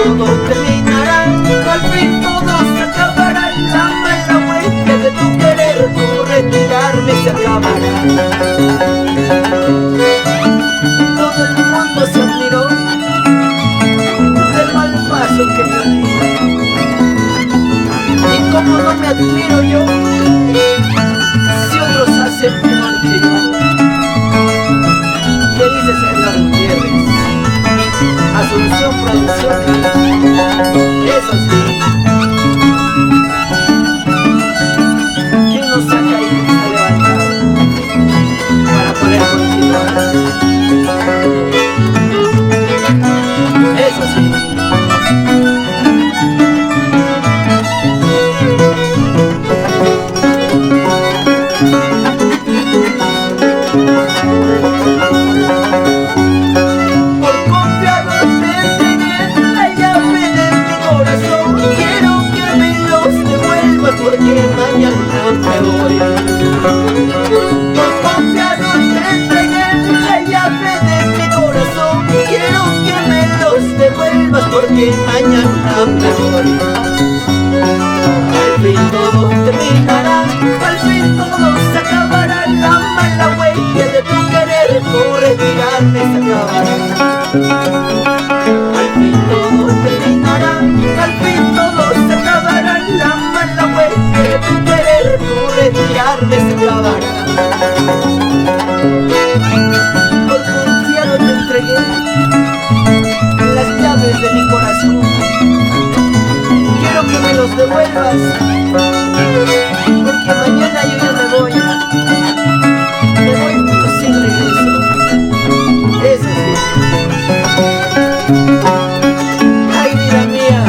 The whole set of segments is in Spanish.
todo terminará, al fin todo se acabará. La mala huella de tu querer, tu retirarme se acabará. Todo el mundo se admiró del mal paso que me di. Y como no me admiro yo, si otros hacen peor que yo. ¿Qué dices, Edgar Gutiérrez? Asunción Producciones, eso sí. ¿Quién nos saca y está levantado para poder continuar? Eso sí. Porque mañana me voy. Por confiado te entregué la llave de mi corazón. Quiero que me los devuelvas porque mañana me voy. Al fin todo terminará, al fin todo se acabará. La mala huella de tu querer, tu retirarme se acabará. Al fin todo terminará, al fin todo se acabará. La mala huella de tu querer, tu retirarme se acabará. Por confiado te entregué las llaves de mi corazón. Quiero que me los devuelvas porque mañana yo ya me voy. Me voy pero sin regreso. Eso sí. Ay, vida mía.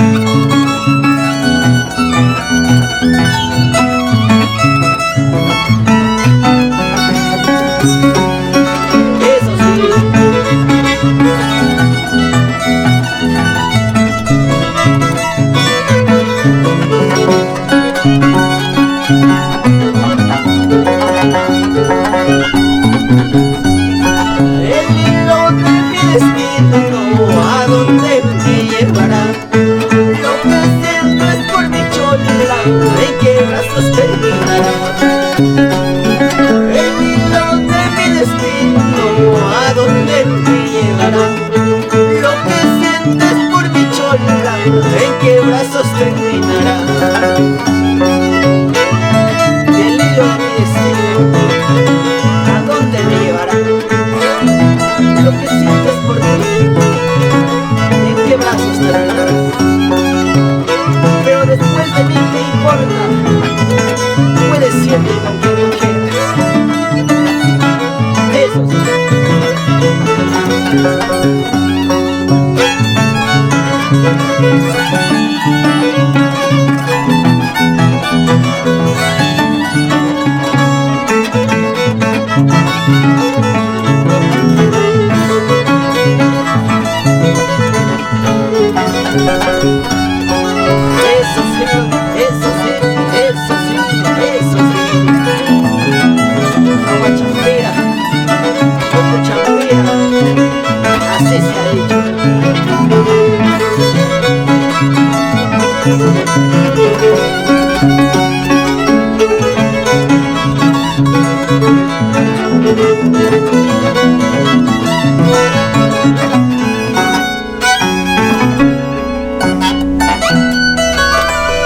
Eso sí. El hilo de mi destino, ¿a dónde me llevará? Lo que siento es por mi chola, ¿en qué brazos terminará? El hilo de mi destino, ¿a dónde me llevará? Lo que siento es por mi chola, ¿en qué brazos terminará? El hilo de mi destino, ¿a dónde me llevará? Lo que sientes por ti, ¿en qué brazos terminará? Pero después de mí, ¿qué importa? Puedes irte con quien quieras. Eso sí.